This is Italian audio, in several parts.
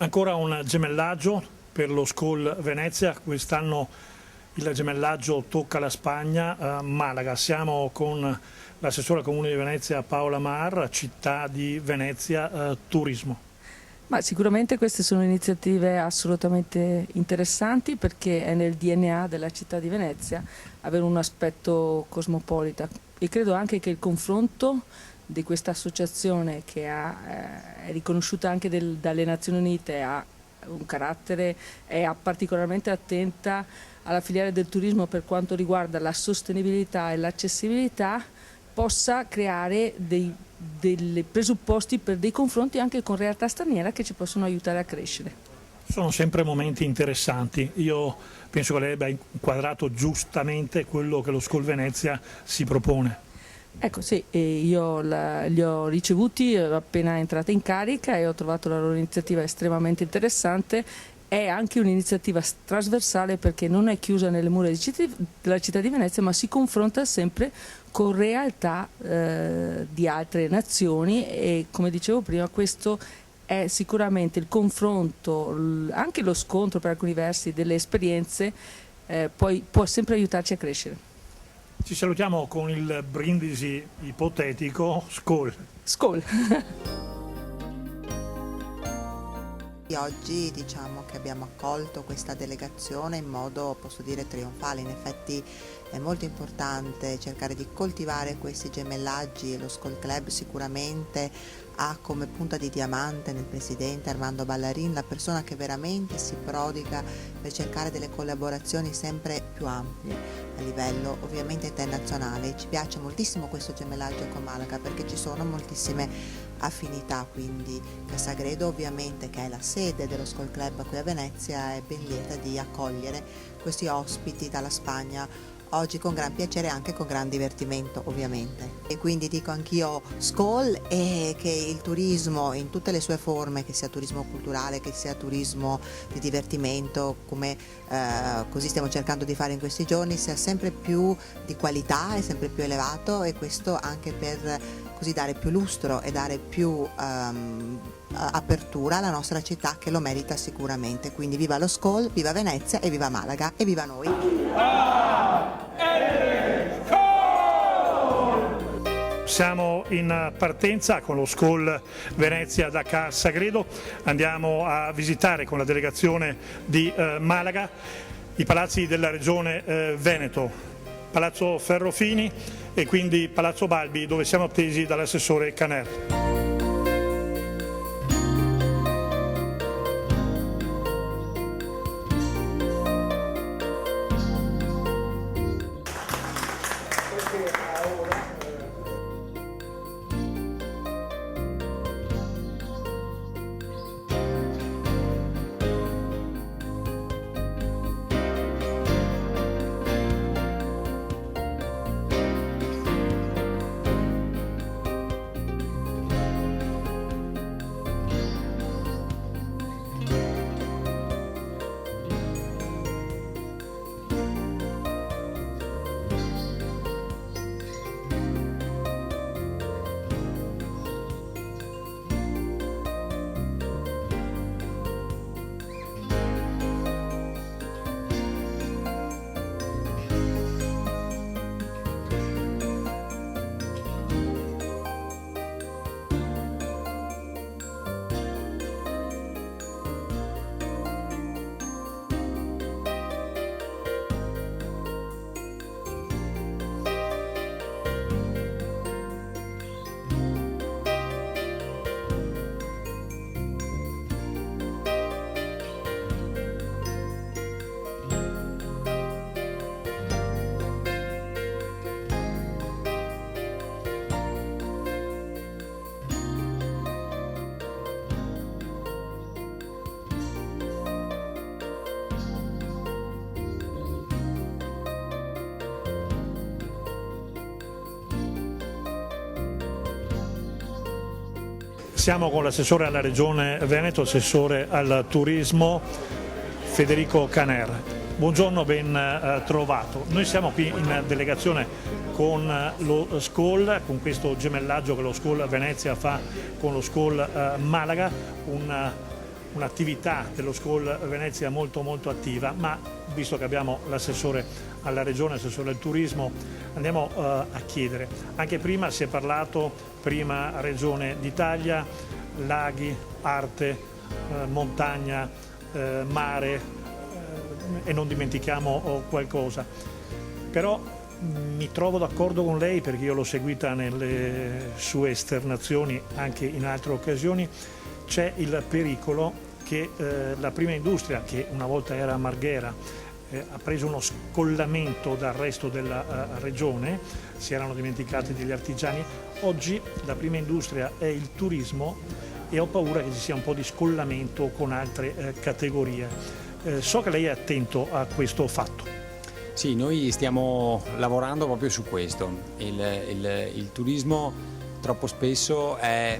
Ancora un gemellaggio per lo SCOL Venezia, quest'anno il gemellaggio tocca la Spagna, Malaga. Siamo con l'assessore al Comune di Venezia Paola Mar, città di Venezia Turismo. Ma sicuramente queste sono iniziative assolutamente interessanti perché è nel DNA della città di Venezia avere un aspetto cosmopolita e credo anche che il confronto di questa associazione che è riconosciuta anche dalle Nazioni Unite, ha un carattere, è particolarmente attenta alla filiera del turismo per quanto riguarda la sostenibilità e l'accessibilità, possa creare dei presupposti per dei confronti anche con realtà straniere che ci possono aiutare a crescere. Sono sempre momenti interessanti. Io penso che lei abbia inquadrato giustamente quello che lo SCOL Venezia si propone. Ecco sì, io li ho ricevuti appena entrata in carica e ho trovato la loro iniziativa estremamente interessante. È anche un'iniziativa trasversale perché non è chiusa nelle mura della città di Venezia, ma si confronta sempre con realtà di altre nazioni e, come dicevo prima, questo è sicuramente il confronto, anche lo scontro per alcuni versi delle esperienze, poi può sempre aiutarci a crescere. Ci salutiamo con il brindisi ipotetico SCOL. SCOL! Oggi diciamo che abbiamo accolto questa delegazione in modo, posso dire, trionfale. In effetti è molto importante cercare di coltivare questi gemellaggi e lo SCOL Club sicuramente ha come punta di diamante nel presidente Armando Ballarin la persona che veramente si prodiga per cercare delle collaborazioni sempre più ampie a livello ovviamente internazionale. Ci piace moltissimo questo gemellaggio con Malaga perché ci sono moltissime affinità, quindi Cassagredo ovviamente, che è la sede dello SCOL Club qui a Venezia, è ben lieta di accogliere questi ospiti dalla Spagna oggi con gran piacere e anche con gran divertimento ovviamente. E quindi dico anch'io SCOL e che il turismo in tutte le sue forme, che sia turismo culturale, che sia turismo di divertimento, come così stiamo cercando di fare in questi giorni, sia sempre più di qualità e sempre più elevato, e questo anche per così dare più lustro e dare più apertura alla nostra città, che lo merita sicuramente. Quindi viva lo SCOL, viva Venezia e viva Malaga e viva noi! Siamo in partenza con lo SCOL Venezia da Cassagredo, andiamo a visitare con la delegazione di Malaga i palazzi della regione Veneto, Palazzo Ferrofini e quindi Palazzo Balbi, dove siamo attesi dall'assessore Caner. Siamo con l'assessore alla Regione Veneto, assessore al turismo Federico Caner. Buongiorno, ben trovato. Noi siamo qui in delegazione con lo SCOL, con questo gemellaggio che lo SCOL Venezia fa con lo SCOL Malaga, un un'attività dello SCOL Venezia molto molto attiva, ma visto che abbiamo l'assessore alla Regione, l'assessore al turismo, andiamo a chiedere. Anche prima si è parlato, prima Regione d'Italia, laghi, arte, montagna, mare e non dimentichiamo qualcosa. Però mi trovo d'accordo con lei, perché io l'ho seguita nelle sue esternazioni anche in altre occasioni. C'è il pericolo che la prima industria, che una volta era a Marghera, ha preso uno scollamento dal resto della regione, si erano dimenticati degli artigiani. Oggi la prima industria è il turismo e ho paura che ci sia un po' di scollamento con altre categorie. So che lei è attento a questo fatto. Sì, noi stiamo lavorando proprio su questo. Il turismo troppo spesso è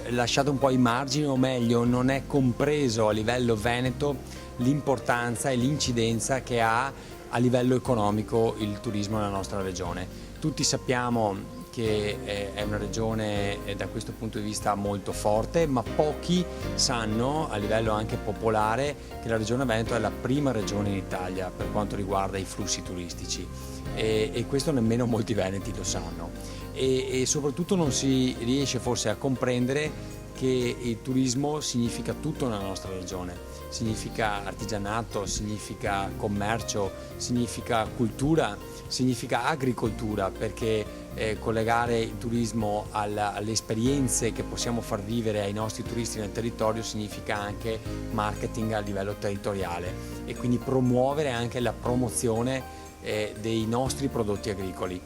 lasciato un po' ai margini, o meglio non è compreso a livello veneto l'importanza e l'incidenza che ha a livello economico il turismo nella nostra regione. Tutti sappiamo che è una regione da questo punto di vista molto forte, ma pochi sanno a livello anche popolare che la regione Veneto è la prima regione in Italia per quanto riguarda i flussi turistici, e questo nemmeno molti veneti lo sanno, e soprattutto non si riesce forse a comprendere che il turismo significa tutto nella nostra regione, significa artigianato, significa commercio, significa cultura, significa agricoltura, perché collegare il turismo alle esperienze che possiamo far vivere ai nostri turisti nel territorio significa anche marketing a livello territoriale, e quindi promuovere anche la promozione dei nostri prodotti agricoli.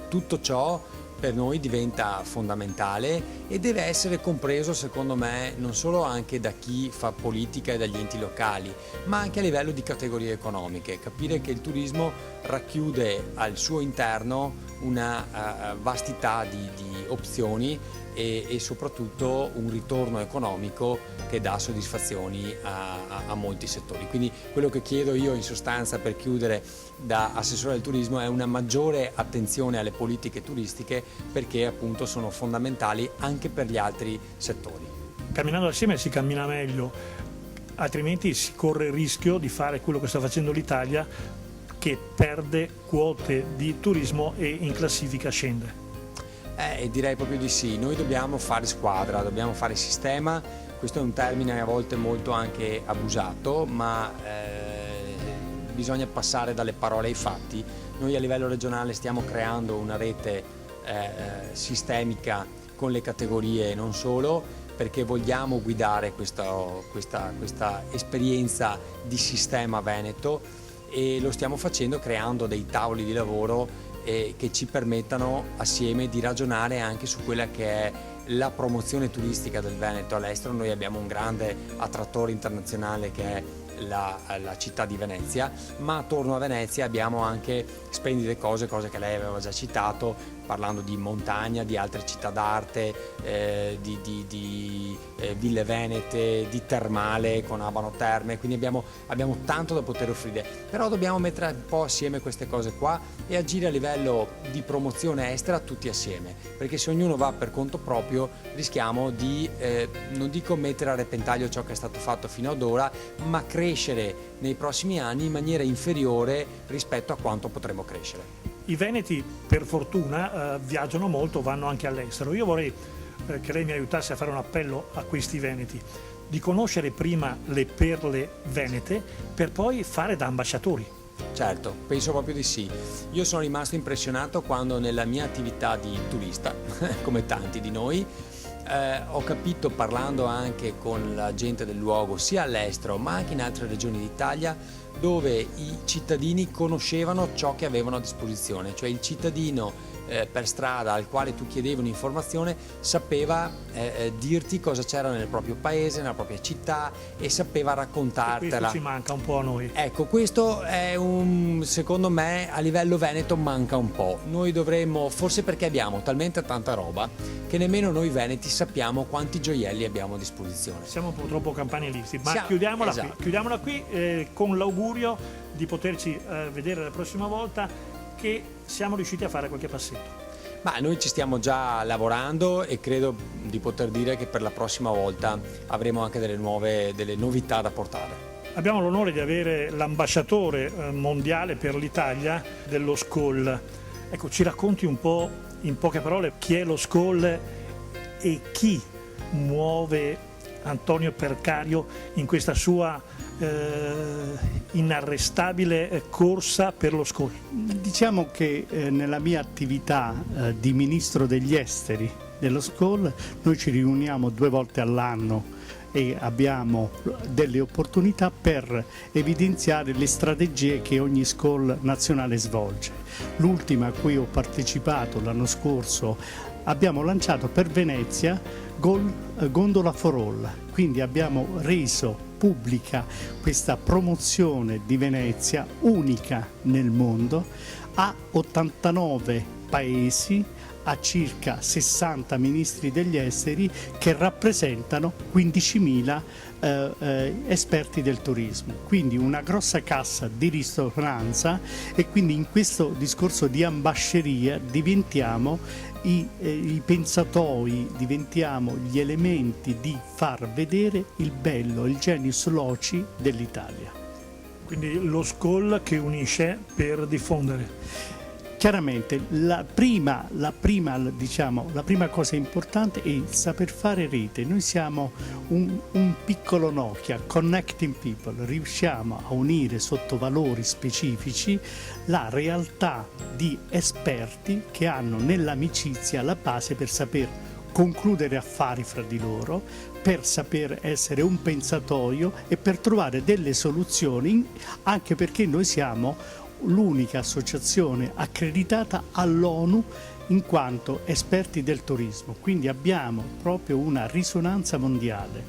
Tutto ciò per noi diventa fondamentale e deve essere compreso, secondo me, non solo anche da chi fa politica e dagli enti locali, ma anche a livello di categorie economiche. Capire che il turismo racchiude al suo interno una vastità di opzioni e soprattutto un ritorno economico che dà soddisfazioni a molti settori. Quindi quello che chiedo io in sostanza, per chiudere, da assessore al turismo, è una maggiore attenzione alle politiche turistiche, perché appunto sono fondamentali anche per gli altri settori. Camminando assieme si cammina meglio, altrimenti si corre il rischio di fare quello che sta facendo l'Italia, che perde quote di turismo e in classifica scende. Direi proprio di sì. Noi dobbiamo fare squadra, dobbiamo fare sistema. Questo è un termine a volte molto anche abusato, ma bisogna passare dalle parole ai fatti. Noi a livello regionale stiamo creando una rete sistemica con le categorie, non solo, perché vogliamo guidare questa esperienza di sistema veneto, e lo stiamo facendo creando dei tavoli di lavoro che ci permettano assieme di ragionare anche su quella che è la promozione turistica del Veneto all'estero. Noi abbiamo un grande attrattore internazionale che è la città di Venezia, ma attorno a Venezia abbiamo anche splendide cose che lei aveva già citato, parlando di montagna, di altre città d'arte, di ville venete, di termale con Abano Terme, quindi abbiamo tanto da poter offrire, però dobbiamo mettere un po' assieme queste cose qua e agire a livello di promozione estera tutti assieme, perché se ognuno va per conto proprio rischiamo di, non dico mettere a repentaglio ciò che è stato fatto fino ad ora, ma crescere nei prossimi anni in maniera inferiore rispetto a quanto potremo crescere. I veneti, per fortuna, viaggiano molto, vanno anche all'estero. Io vorrei che lei mi aiutasse a fare un appello a questi veneti, di conoscere prima le perle venete per poi fare da ambasciatori. Certo, penso proprio di sì. Io sono rimasto impressionato quando nella mia attività di turista, come tanti di noi, ho capito, parlando anche con la gente del luogo, sia all'estero ma anche in altre regioni d'Italia, dove i cittadini conoscevano ciò che avevano a disposizione, cioè il cittadino per strada al quale tu chiedevi un'informazione sapeva dirti cosa c'era nel proprio paese, nella propria città, e sapeva raccontartela. Questo ci manca un po' a noi. Ecco, questo è secondo me a livello veneto manca un po'. Noi dovremmo, forse perché abbiamo talmente tanta roba che nemmeno noi veneti sappiamo quanti gioielli abbiamo a disposizione. Siamo purtroppo campanilisti, ma chiudiamola qui con l'augurio di poterci vedere la prossima volta, che siamo riusciti a fare qualche passetto. Ma noi ci stiamo già lavorando e credo di poter dire che per la prossima volta avremo anche delle novità da portare. Abbiamo l'onore di avere l'ambasciatore mondiale per l'Italia dello SCOL. Ecco, ci racconti un po' in poche parole chi è lo SCOL e chi muove Antonio Percario in questa sua inarrestabile corsa per lo SCOL. Diciamo che nella mia attività di Ministro degli Esteri dello SCOL noi ci riuniamo 2 volte all'anno e abbiamo delle opportunità per evidenziare le strategie che ogni SCOL nazionale svolge. L'ultima a cui ho partecipato l'anno scorso abbiamo lanciato per Venezia Gondola for All, quindi abbiamo reso pubblica questa promozione di Venezia unica nel mondo a 89 paesi, a circa 60 ministri degli esteri che rappresentano 15.000 esperti del turismo, quindi una grossa cassa di risonanza, e quindi in questo discorso di ambasceria diventiamo i pensatoi, diventiamo gli elementi di far vedere il bello, il genius loci dell'Italia. Quindi lo SCOL che unisce per diffondere. Chiaramente la prima cosa importante è il saper fare rete. Noi siamo un piccolo Nokia, connecting people, riusciamo a unire sotto valori specifici la realtà di esperti che hanno nell'amicizia la base per saper concludere affari fra di loro, per saper essere un pensatoio e per trovare delle soluzioni, anche perché noi siamo l'unica associazione accreditata all'ONU in quanto esperti del turismo, quindi abbiamo proprio una risonanza mondiale.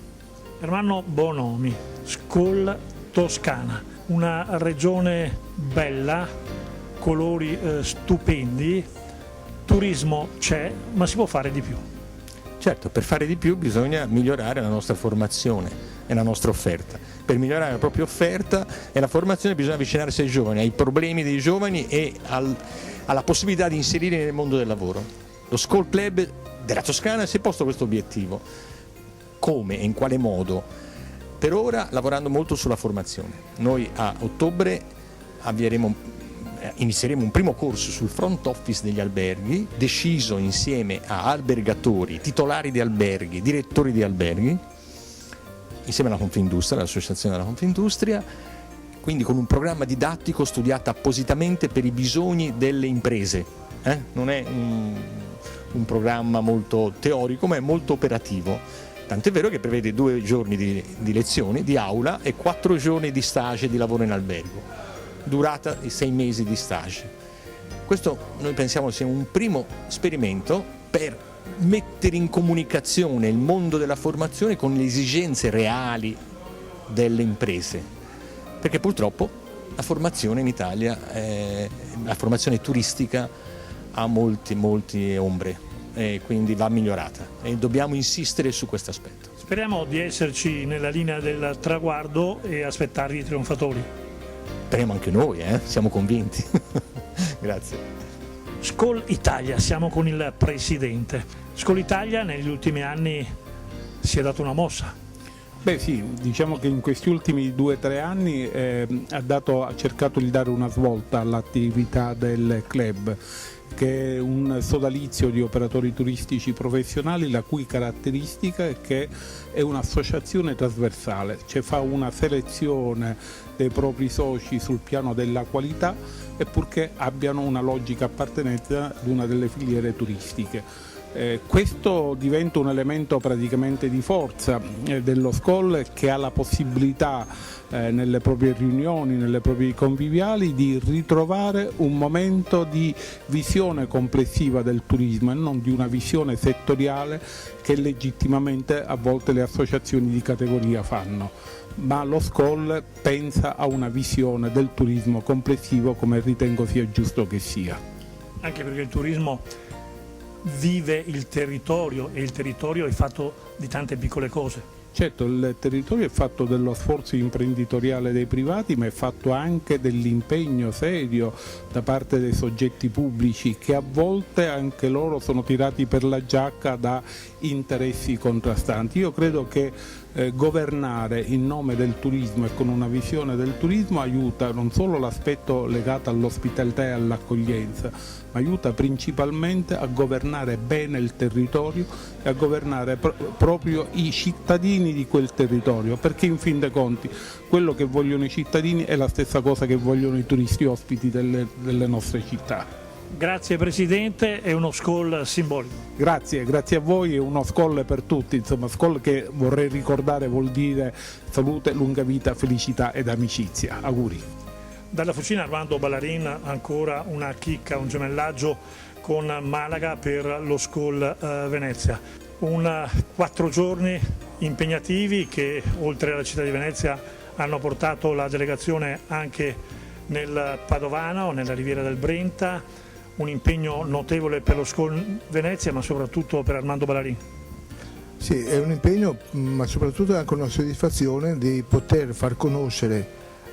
Ermanno Bonomi, SCOL Toscana, una regione bella, colori stupendi, turismo c'è, ma si può fare di più. Certo, per fare di più bisogna migliorare la nostra formazione e la nostra offerta. Per migliorare la propria offerta e la formazione bisogna avvicinarsi ai giovani, ai problemi dei giovani e alla possibilità di inserire nel mondo del lavoro. Lo SCOL Club della Toscana si è posto questo obiettivo. Come e in quale modo? Per ora lavorando molto sulla formazione. Noi a ottobre inizieremo un primo corso sul front office degli alberghi, deciso insieme a albergatori, titolari di alberghi, direttori di alberghi, insieme alla Confindustria, all'associazione della Confindustria, quindi con un programma didattico studiato appositamente per i bisogni delle imprese. Non è un programma molto teorico, ma è molto operativo. Tant'è vero che prevede 2 giorni di lezioni, di aula, e 4 giorni di stage di lavoro in albergo, durata di 6 mesi di stage. Questo noi pensiamo sia un primo esperimento per mettere in comunicazione il mondo della formazione con le esigenze reali delle imprese, perché purtroppo la formazione in Italia, la formazione turistica ha molte ombre e quindi va migliorata e dobbiamo insistere su questo aspetto. Speriamo di esserci nella linea del traguardo e aspettarli i trionfatori. Speriamo anche noi, siamo convinti. Grazie. SCOL Italia, siamo con il presidente. SCOL Italia negli ultimi anni si è dato una mossa. Beh sì, diciamo che in questi ultimi 2 o 3 anni ha cercato di dare una svolta all'attività del club, che è un sodalizio di operatori turistici professionali la cui caratteristica è che è un'associazione trasversale, cioè fa una selezione dei propri soci sul piano della qualità e purché abbiano una logica appartenenza ad una delle filiere turistiche. Questo diventa un elemento praticamente di forza dello SCOL, che ha la possibilità nelle proprie riunioni, nelle proprie conviviali, di ritrovare un momento di visione complessiva del turismo e non di una visione settoriale che legittimamente a volte le associazioni di categoria fanno. Ma lo SCOL pensa a una visione del turismo complessivo, come ritengo sia giusto che sia. Anche perché il turismo vive il territorio e il territorio è fatto di tante piccole cose. Certo, il territorio è fatto dello sforzo imprenditoriale dei privati, ma è fatto anche dell'impegno serio da parte dei soggetti pubblici, che a volte anche loro sono tirati per la giacca da interessi contrastanti. Io credo che governare in nome del turismo e con una visione del turismo aiuta non solo l'aspetto legato all'ospitalità e all'accoglienza, ma aiuta principalmente a governare bene il territorio e a governare proprio i cittadini di quel territorio, perché in fin dei conti quello che vogliono i cittadini è la stessa cosa che vogliono i turisti ospiti delle nostre città. Grazie Presidente, è uno SCOL simbolico. Grazie a voi, è uno SCOL per tutti, insomma SCOL che vorrei ricordare vuol dire salute, lunga vita, felicità ed amicizia. Auguri. Dalla Fucina Armando Ballarin ancora una chicca, un gemellaggio con Malaga per lo SCOL Venezia. 4 giorni impegnativi che oltre alla città di Venezia hanno portato la delegazione anche nel Padovano, nella Riviera del Brenta, un impegno notevole per lo SCOL Venezia ma soprattutto per Armando Ballarin. Sì, è un impegno ma soprattutto anche una soddisfazione di poter far conoscere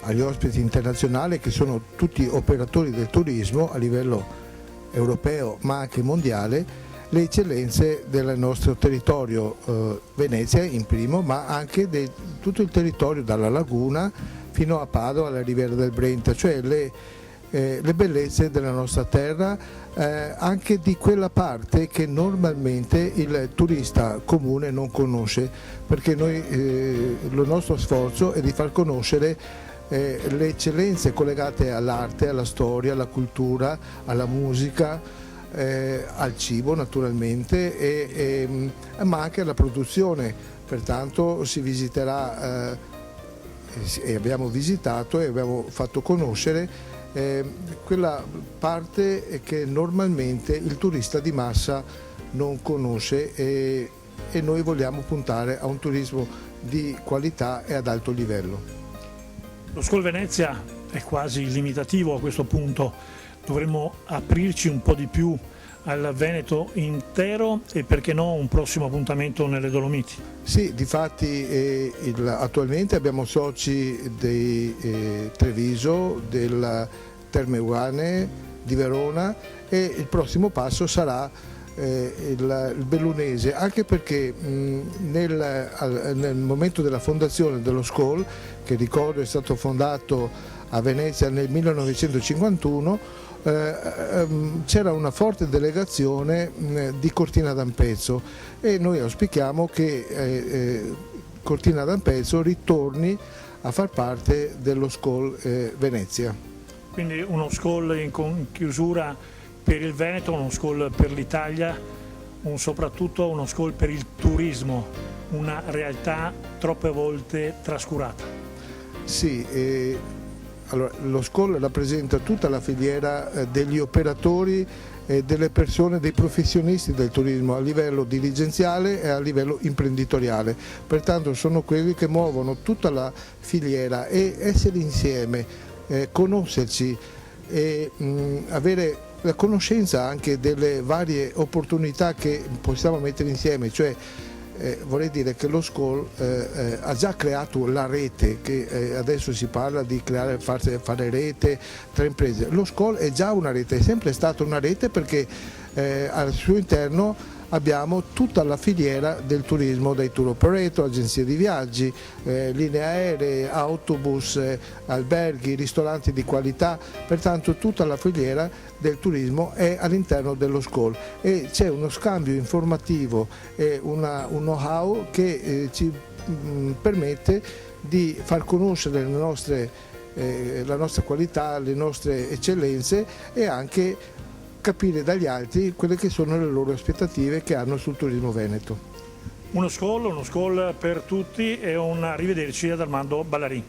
agli ospiti internazionali, che sono tutti operatori del turismo a livello europeo ma anche mondiale, le eccellenze del nostro territorio, Venezia in primo, ma anche di tutto il territorio dalla laguna fino a Padova, alla Riviera del Brenta, cioè le bellezze della nostra terra, anche di quella parte che normalmente il turista comune non conosce, perché noi il nostro sforzo è di far conoscere le eccellenze collegate all'arte, alla storia, alla cultura, alla musica, al cibo naturalmente, ma anche alla produzione. Pertanto si visiterà e abbiamo visitato e abbiamo fatto conoscere quella parte che normalmente il turista di massa non conosce, e noi vogliamo puntare a un turismo di qualità e ad alto livello. Lo SCOL Venezia è quasi limitativo a questo punto, dovremmo aprirci un po' di più al Veneto intero e perché no un prossimo appuntamento nelle Dolomiti. Sì, difatti attualmente abbiamo soci di Treviso, della Terme Euganee, di Verona, e il prossimo passo sarà il bellunese, anche perché nel momento della fondazione dello SCOL, che ricordo è stato fondato a Venezia nel 1951, c'era una forte delegazione di Cortina d'Ampezzo, e noi auspichiamo che Cortina d'Ampezzo ritorni a far parte dello SCOL Venezia. Quindi uno SCOL in chiusura per il Veneto, uno SCOL per l'Italia, soprattutto uno SCOL per il turismo, una realtà troppe volte trascurata. Sì, allora, lo SCOL rappresenta tutta la filiera degli operatori e delle persone, dei professionisti del turismo a livello dirigenziale e a livello imprenditoriale. Pertanto sono quelli che muovono tutta la filiera, e essere insieme, conoscerci e avere la conoscenza anche delle varie opportunità che possiamo mettere insieme, cioè vorrei dire che lo SCOL ha già creato la rete, che adesso si parla di fare rete tra imprese. Lo SCOL è già una rete, è sempre stata una rete, perché al suo interno abbiamo tutta la filiera del turismo, dai tour operator, agenzie di viaggi, linee aeree, autobus, alberghi, ristoranti di qualità. Pertanto tutta la filiera del turismo è all'interno dello SCOL, e c'è uno scambio informativo e un know-how che ci permette di far conoscere la nostra qualità, le nostre eccellenze, e anche capire dagli altri quelle che sono le loro aspettative che hanno sul turismo veneto. Uno SCOL per tutti, e un arrivederci ad Armando Ballarin.